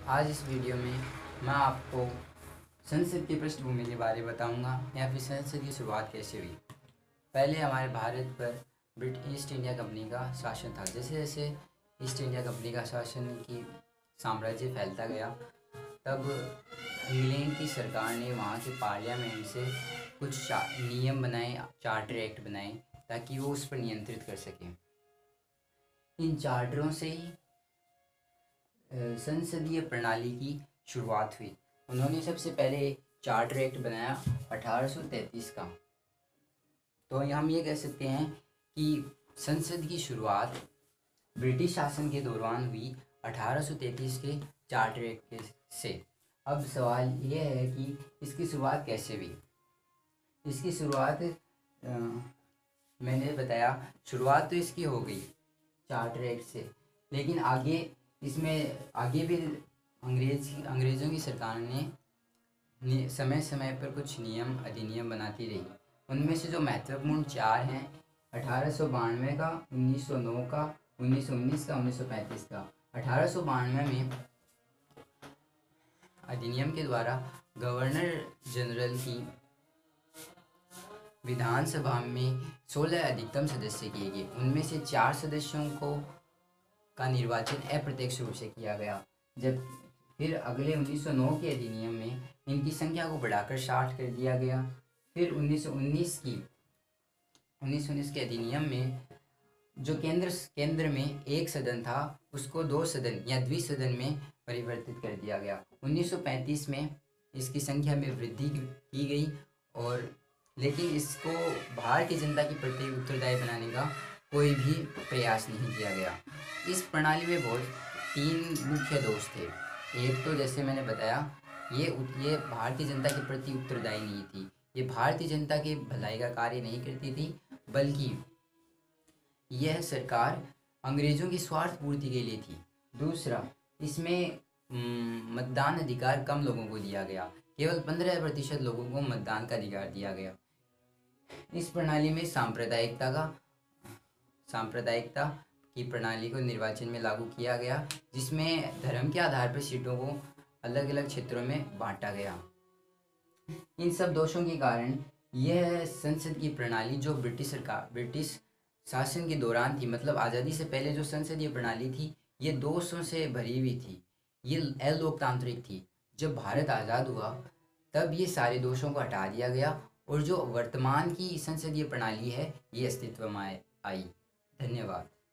आज इस वीडियो में मैं आपको संसद की पृष्ठभूमि के बारे में बताऊंगा या फिर संसद की शुरुआत कैसे हुई। पहले हमारे भारत पर ईस्ट इंडिया कंपनी का शासन था। जैसे जैसे ईस्ट इंडिया कंपनी का शासन की साम्राज्य फैलता गया, तब इंग्लैंड की सरकार ने वहाँ के पार्लियामेंट से कुछ नियम बनाए, चार्टर एक्ट बनाए, ताकि वो उस पर नियंत्रित कर सकें। इन चार्टरों से ही संसदीय प्रणाली की शुरुआत हुई। उन्होंने सबसे पहले चार्टर एक्ट बनाया 1833 का। तो हम ये कह सकते हैं कि संसद की शुरुआत ब्रिटिश शासन के दौरान हुई 1833 के चार्टर एक्ट से। अब सवाल ये है कि इसकी शुरुआत कैसे हुई। इसकी शुरुआत मैंने बताया, शुरुआत तो इसकी हो गई चार्टर एक्ट से, लेकिन इसमें आगे भी अंग्रेज़ों की सरकार ने समय समय पर कुछ नियम अधिनियम बनाती रही। उनमें से जो महत्वपूर्ण चार हैं, 1892 का, 1909 का, 1919 का, 1935 का। 1892 में अधिनियम के द्वारा गवर्नर जनरल की विधानसभा में 16 अधिकतम सदस्य किए गए। उनमें से 4 सदस्यों का निर्वाचन अप्रत्यक्ष रूप से किया गया। जब फिर अगले 1909 के अधिनियम में इनकी संख्या को बढ़ाकर 60 कर दिया गया। फिर 1919 के अधिनियम में जो केंद्र में एक सदन था, उसको 2 सदन या द्विसदन में परिवर्तित कर दिया गया। 1935 में इसकी संख्या में वृद्धि की गई, और लेकिन इसको भारतीय जनता के प्रति उत्तरदायी बनाने का कोई भी प्रयास नहीं किया गया। इस प्रणाली में 3 मुख्य दोष थे। एक तो जैसे मैंने बताया, ये भारतीय जनता के प्रति उत्तरदायी नहीं थी। ये भारतीय जनता की भलाई का कार्य नहीं करती थी, बल्कि यह सरकार अंग्रेज़ों की स्वार्थ पूर्ति के लिए थी। दूसरा, इसमें मतदान अधिकार कम लोगों को दिया गया। केवल 15% लोगों को मतदान का अधिकार दिया गया। इस प्रणाली में सांप्रदायिकता की प्रणाली को निर्वाचन में लागू किया गया, जिसमें धर्म के आधार पर सीटों को अलग अलग क्षेत्रों में बांटा गया। इन सब दोषों के कारण यह संसद की प्रणाली, जो ब्रिटिश शासन के दौरान थी, मतलब आज़ादी से पहले जो संसदीय प्रणाली थी, ये दोषों से भरी हुई थी। ये अलोकतांत्रिक थी। जब भारत आज़ाद हुआ, तब ये सारे दोषों को हटा दिया गया, और जो वर्तमान की संसदीय प्रणाली है, ये अस्तित्व में आई। धन्यवाद।